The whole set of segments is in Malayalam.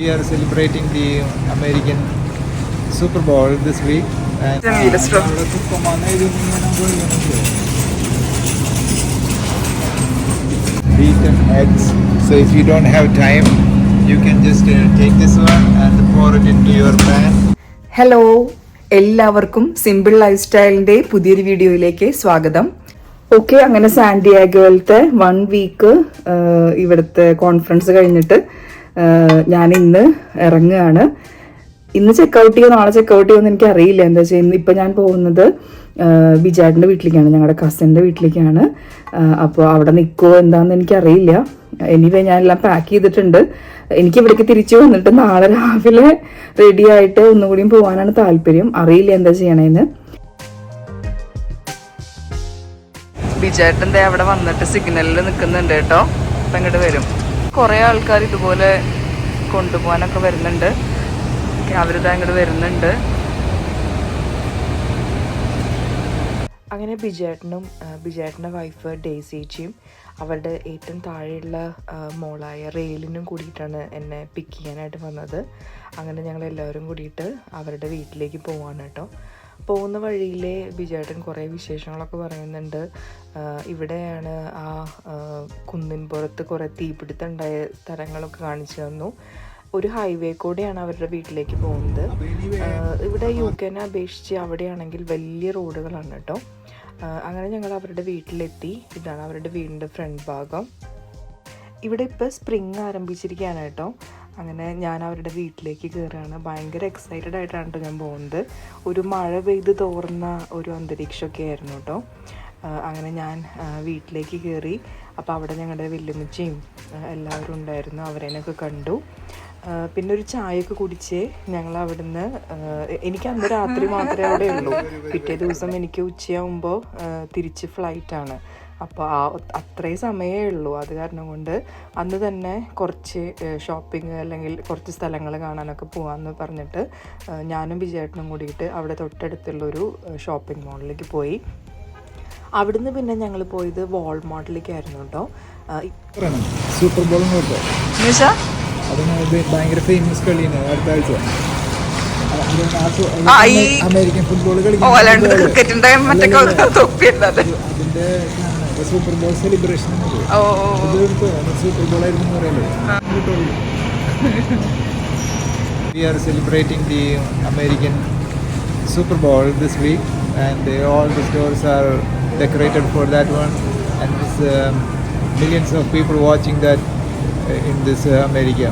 We are celebrating the American Super Bowl this week. And beaten eggs. So if you don't have time, you can just take this one and pour it into your pan. Hello, എല്ലാവർക്കും സിമ്പിൾ ലൈഫ് സ്റ്റൈലിന്റെ പുതിയൊരു വീഡിയോയിലേക്ക് സ്വാഗതം. ഓക്കെ, അങ്ങനെ സാന്റിയാഗോയിലത്തെ 1 വീക്ക് ഇവിടുത്തെ കോൺഫറൻസ് കഴിഞ്ഞിട്ട് ഞാൻ ഇന്ന് ഇറങ്ങുകയാണ്. ഇന്ന് ചെക്കൗട്ട് ചെയ്യോ നാളെ ചെക്കൗട്ട് ചെയ്യുമെന്ന് എനിക്ക് അറിയില്ല. എന്താ വെച്ചാൽ ഇന്നിപ്പോൾ ഞാൻ പോകുന്നത് ബിജാഡിൻ്റെ വീട്ടിലേക്കാണ്, ഞങ്ങളുടെ കസിൻ്റെ വീട്ടിലേക്കാണ്. അപ്പോൾ അവിടെ നിൽക്കുമോ എന്താണെന്ന് എനിക്കറിയില്ല. എനിവേ ഞാനെല്ലാം പാക്ക് ചെയ്തിട്ടുണ്ട്. എനിക്ക് ഇവിടേക്ക് തിരിച്ചു വന്നിട്ട് നാളെ രാവിലെ റെഡി ആയിട്ട് ഒന്നുകൂടിയും പോകാനാണ് താല്പര്യം. അറിയില്ല എന്താ ചെയ്യണേന്ന്. ബിജാട്ടൻ്റെ അവിടെ വന്നിട്ട് സിഗ്നലിൽ നിൽക്കുന്നുണ്ട് കേട്ടോ. അപ്പം ഇങ്ങോട്ട് വരും. കുറേ ആൾക്കാർ ഇതുപോലെ കൊണ്ടുപോകാനൊക്കെ വരുന്നുണ്ട്. അവരിതാ ഇങ്ങോട്ട് വരുന്നുണ്ട്. അങ്ങനെ ബിജാട്ടൻ്റെ വൈഫ് ഡേയ്സിയും അവരുടെ ഏറ്റവും താഴെയുള്ള മോളായ റെയിലിനും കൂടിയിട്ടാണ് എന്നെ പിക്ക് ചെയ്യാനായിട്ട് വന്നത്. അങ്ങനെ ഞങ്ങളെല്ലാവരും കൂടിയിട്ട് അവരുടെ വീട്ടിലേക്ക് പോവാണ് കേട്ടോ. പോകുന്ന വഴിയിലെ ബിജാട്ടൻ കുറേ വിശേഷങ്ങളൊക്കെ പറയുന്നുണ്ട്. ഇവിടെയാണ് ആ കുന്നിൻപുറത്ത് കുറേ തീപിടുത്തമുണ്ടായ സ്ഥലങ്ങളൊക്കെ കാണിച്ചു തന്നു. ഒരു ഹൈവേ കൂടെയാണ് അവരുടെ വീട്ടിലേക്ക് പോകുന്നത്. ഇവിടെ UK അപേക്ഷിച്ച് അവിടെയാണെങ്കിൽ വലിയ റോഡുകളാണ് കേട്ടോ. അങ്ങനെ ഞങ്ങൾ അവരുടെ വീട്ടിലെത്തി. ഇതാണ് അവരുടെ വീടിൻ്റെ ഫ്രണ്ട് ഭാഗം. ഇവിടെ ഇപ്പോൾ സ്പ്രിങ് ആരംഭിച്ചിരിക്കുകയാണ് കേട്ടോ. അങ്ങനെ ഞാൻ അവരുടെ വീട്ടിലേക്ക് കയറുകയാണ്. ഭയങ്കര എക്സൈറ്റഡ് ആയിട്ടാണ് ഞാൻ പോകുന്നത്. ഒരു മഴ പെയ്ത് തോർന്ന ഒരു അന്തരീക്ഷമൊക്കെ ആയിരുന്നു കേട്ടോ. അങ്ങനെ ഞാൻ വീട്ടിലേക്ക് കയറി. അപ്പോൾ അവിടെ ഞങ്ങളുടെ വല്യമ്മച്ചിയും എല്ലാവരും ഉണ്ടായിരുന്നു. അവരെയൊക്കെ കണ്ടു. പിന്നെ ഒരു ചായയൊക്കെ കുടിച്ച് ഞങ്ങൾ അവിടുന്ന്, എനിക്ക് അന്ന് രാത്രി മാത്രമേ അവിടെ ഉള്ളൂ. പിറ്റേ ദിവസം എനിക്ക് ഉച്ചയാകുമ്പോൾ തിരിച്ച് ഫ്ലൈറ്റാണ്. അപ്പോൾ അത്രയും സമയമേ ഉള്ളൂ. അത് കാരണം കൊണ്ട് അന്ന് തന്നെ കുറച്ച് ഷോപ്പിംഗ് അല്ലെങ്കിൽ കുറച്ച് സ്ഥലങ്ങൾ കാണാനൊക്കെ പോകാമെന്ന് പറഞ്ഞിട്ട് ഞാനും വിജയേട്ടനും കൂടിയിട്ട് അവിടെ തൊട്ടടുത്തുള്ളൊരു ഷോപ്പിംഗ് മോളിലേക്ക് പോയി. അവിടുന്ന് പിന്നെ ഞങ്ങൾ പോയത് വാൾമാർട്ടിലേക്കായിരുന്നു കേട്ടോ. സൂപ്പർ ബോൾ ഭയങ്കര ഫേമസ് കളിയാണ്. അടുത്ത ആഴ്ച അമേരിക്കൻ ഫുട്ബോൾ കളിക്കുന്ന അതിന്റെ super ball celebration super ball ആയിരുന്നു പറയുന്നത്. We are celebrating the American Super Bowl this week, and all the stores are decorated for that one, and there's millions of people watching that in this America,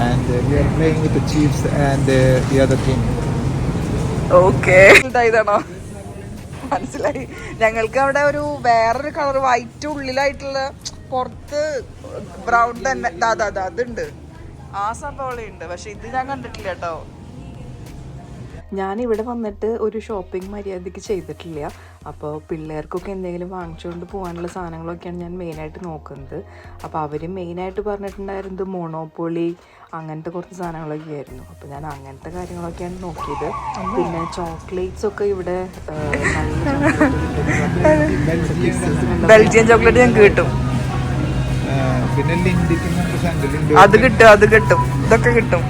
and we are playing with the Chiefs and the other team. Okay, ഇതാണോ മനസ്സിലായി. ഞങ്ങൾക്ക് അവിടെ ഒരു വേറൊരു കളർ വൈറ്റ് ഉള്ളിലായിട്ടുള്ള പുറത്ത് ബ്രൗൺ തന്നെ അതുണ്ട്. ആ സംഭവം ഉണ്ട്. പക്ഷെ ഇത് ഞാൻ കണ്ടിട്ടില്ല കേട്ടോ. ഞാനിവിടെ വന്നിട്ട് ഒരു ഷോപ്പിംഗ് മര്യാദയ്ക്ക് ചെയ്തിട്ടില്ല. അപ്പോൾ പിള്ളേർക്കൊക്കെ എന്തെങ്കിലും വാങ്ങിച്ചുകൊണ്ട് പോകാനുള്ള സാധനങ്ങളൊക്കെയാണ് ഞാൻ മെയിനായിട്ട് നോക്കുന്നത്. അപ്പോൾ അവർ മെയിനായിട്ട് പറഞ്ഞിട്ടുണ്ടായിരുന്നത് മോണോപ്പൊളി അങ്ങനത്തെ കുറച്ച് സാധനങ്ങളൊക്കെ ആയിരുന്നു. അപ്പോൾ ഞാൻ അങ്ങനത്തെ കാര്യങ്ങളൊക്കെയാണ് നോക്കിയത്. പിന്നെ ചോക്ലേറ്റ്സ് ഒക്കെ ഇവിടെ ബെൽജിയൻ ചോക്ലേറ്റ് ഞങ്ങൾക്ക് കിട്ടും. അത് കിട്ടും ഇതൊക്കെ കിട്ടും.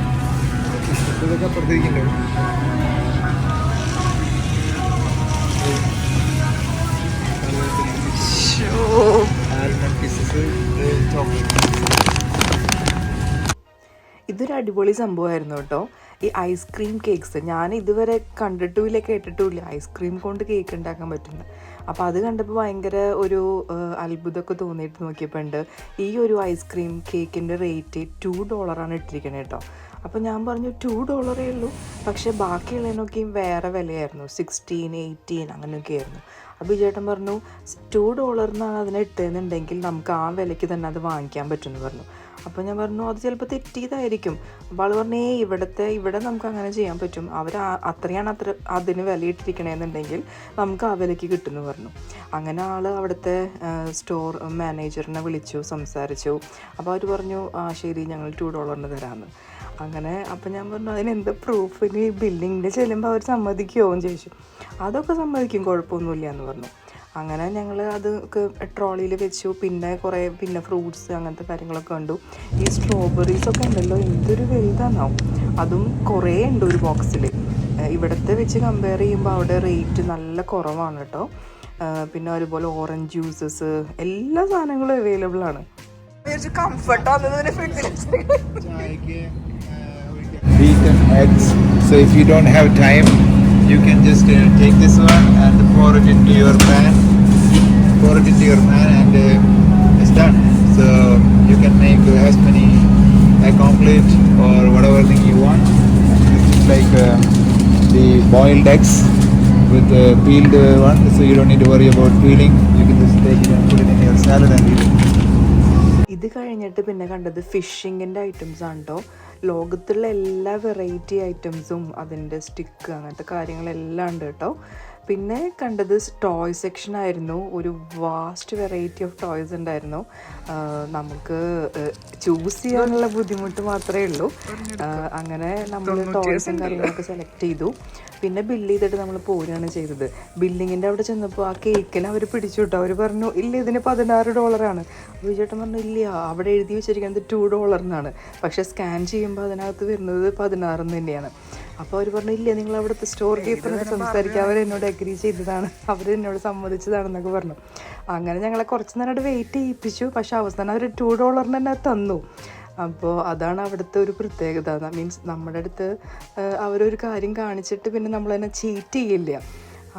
ഇതൊരു അടിപൊളി സംഭവമായിരുന്നു കേട്ടോ. ഈ ഐസ്ക്രീം കേക്ക്സ് ഞാൻ ഇതുവരെ കണ്ടിട്ടുമില്ല കേട്ടിട്ടുമില്ല. ഐസ്ക്രീം കൊണ്ട് കേക്ക് ഉണ്ടാക്കാൻ പറ്റുന്നത്. അപ്പോൾ അത് കണ്ടപ്പോൾ ഭയങ്കര ഒരു അത്ഭുതമൊക്കെ തോന്നിയിട്ട് നോക്കിയപ്പോൾ ഉണ്ട് ഈ ഒരു ഐസ്ക്രീം കേക്കിൻ്റെ റേറ്റ് $2 ഇട്ടിരിക്കണേ കേട്ടോ. അപ്പോൾ ഞാൻ പറഞ്ഞു $2 ഉള്ളൂ. പക്ഷേ ബാക്കിയുള്ളതിനൊക്കെയും വേറെ വിലയായിരുന്നു. 16, 18 അങ്ങനെയൊക്കെ ആയിരുന്നു. അപ്പോൾ ചേട്ടൻ പറഞ്ഞു $2 അതിനെ ഇട്ടതെന്നുണ്ടെങ്കിൽ നമുക്ക് ആ വിലയ്ക്ക് തന്നെ അത് വാങ്ങിക്കാൻ പറ്റുമെന്ന് പറഞ്ഞു. അപ്പോൾ ഞാൻ പറഞ്ഞു അത് ചിലപ്പോൾ തെറ്റിയതായിരിക്കും. അപ്പോൾ ആൾ പറഞ്ഞു ഇവിടെ നമുക്ക് അങ്ങനെ ചെയ്യാൻ പറ്റും. അവർ അത്രയാണ് അതിന് വിലയിട്ടിരിക്കണമെന്നുണ്ടെങ്കിൽ നമുക്ക് ആ വിലയ്ക്ക് കിട്ടുമെന്ന് പറഞ്ഞു. അങ്ങനെ ആൾ അവിടുത്തെ സ്റ്റോർ മാനേജറിനെ വിളിച്ചു സംസാരിച്ചു. അപ്പോൾ അവർ പറഞ്ഞു ശരി ഞങ്ങൾ $2 തരാമെന്ന്. അങ്ങനെ അപ്പം ഞാൻ പറഞ്ഞു അതിനെന്ത് പ്രൂഫിന് ബില്ലിങ്ങിൻ്റെ ചെല്ലുമ്പോൾ അവർ സമ്മതിക്കുമോ എന്ന് ചോദിച്ചു. അതൊക്കെ സമ്മതിക്കും, കുഴപ്പമൊന്നുമില്ല എന്ന് പറഞ്ഞു. അങ്ങനെ ഞങ്ങൾ അത് ട്രോളിയിൽ വെച്ചു. പിന്നെ ഫ്രൂട്ട്സ് അങ്ങനത്തെ കാര്യങ്ങളൊക്കെ കണ്ടു. ഈ സ്ട്രോബെറീസൊക്കെ ഉണ്ടല്ലോ, എന്തൊരു വലുതാണാവും. അതും കുറേ ഉണ്ട് ഒരു ബോക്സിൽ. ഇവിടുത്തെ വെച്ച് കമ്പയർ ചെയ്യുമ്പോൾ അവിടെ റേറ്റ് നല്ല കുറവാണ് കേട്ടോ. പിന്നെ അതുപോലെ ഓറഞ്ച് ജ്യൂസസ് എല്ലാ സാധനങ്ങളും അവൈലബിൾ ആണ്. Beaten eggs. So if you don't have time, you can just take this one and pour it into your pan. And it's done. So you can make as many like omelette or whatever thing you want. This is like the boiled eggs with the peeled one. So you don't need to worry about peeling. You can just take it and put it in your salad and eat it. ഇത് കഴിഞ്ഞിട്ട് പിന്നെ കണ്ടത് ഫിഷിങ്ങിൻ്റെ ഐറ്റംസ് ആണ് കേട്ടോ. ലോകത്തുള്ള എല്ലാ വെറൈറ്റി ഐറ്റംസും അതിൻ്റെ സ്റ്റിക്ക് അങ്ങനത്തെ കാര്യങ്ങളെല്ലാം ഉണ്ട് കേട്ടോ. പിന്നെ കണ്ടത് ടോയ് സെക്ഷൻ ആയിരുന്നു. ഒരു വാസ്റ്റ് വെറൈറ്റി ഓഫ് ടോയ്സ് ഉണ്ടായിരുന്നു. നമുക്ക് ചൂസ് ചെയ്യാനുള്ള ബുദ്ധിമുട്ട് മാത്രമേ ഉള്ളൂ. അങ്ങനെ നമ്മൾ ടോയ്സും കാര്യങ്ങളൊക്കെ സെലക്ട് ചെയ്തു. പിന്നെ ബില്ല് ചെയ്തിട്ട് നമ്മൾ പോരുകയാണ് ചെയ്തത്. ബില്ലിങ്ങിൻ്റെ അവിടെ ചെന്നപ്പോൾ ആ കേക്കിൽ അവർ പിടിച്ചു കിട്ടും. അവർ പറഞ്ഞു ഇല്ല ഇതിന് $16. അപ്പോൾ ചേട്ടൻ പറഞ്ഞു ഇല്ല, അവിടെ എഴുതി വെച്ചിരിക്കുന്നത് $2 എന്നാണ്. പക്ഷേ സ്കാൻ ചെയ്യുമ്പോൾ അതിനകത്ത് വരുന്നത് 16 തന്നെയാണ്. അപ്പോൾ അവർ പറഞ്ഞു ഇല്ല, നിങ്ങൾ അവിടുത്തെ സ്റ്റോർ കീപ്പറിനോട് സംസാരിക്കുക, അവരെന്നോട് അഗ്രി ചെയ്തതാണ്, അവരെന്നോട് സമ്മതിച്ചതാണെന്നൊക്കെ പറഞ്ഞു. അങ്ങനെ ഞങ്ങളെ കുറച്ച് നേരം അവിടെ വെയിറ്റ് ചെയ്യിപ്പിച്ചു. പക്ഷേ അവസാനം അവർ $2 തന്നെ തന്നു. അപ്പോൾ അതാണ് അവിടുത്തെ ഒരു പ്രത്യേകത. മീൻസ് നമ്മുടെ അടുത്ത് അവരൊരു കാര്യം കാണിച്ചിട്ട് പിന്നെ നമ്മളതിനെ ചീറ്റ് ചെയ്യില്ല.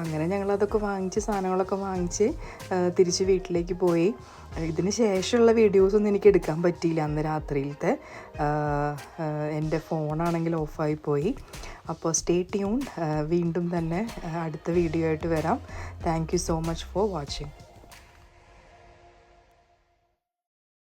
അങ്ങനെ ഞങ്ങളതൊക്കെ വാങ്ങിച്ച് സാധനങ്ങളൊക്കെ വാങ്ങിച്ച് തിരിച്ച് വീട്ടിലേക്ക് പോയി. ഇതിന് ശേഷമുള്ള വീഡിയോസൊന്നും എനിക്ക് എടുക്കാൻ പറ്റിയില്ല അന്ന് രാത്രിയിലത്തെ. എൻ്റെ ഫോണാണെങ്കിൽ ഓഫായി പോയി. അപ്പോൾ സ്റ്റേ ട്യൂൺ. വീണ്ടും തന്നെ അടുത്ത വീഡിയോ ആയിട്ട് വരാം. Thank you so much for watching.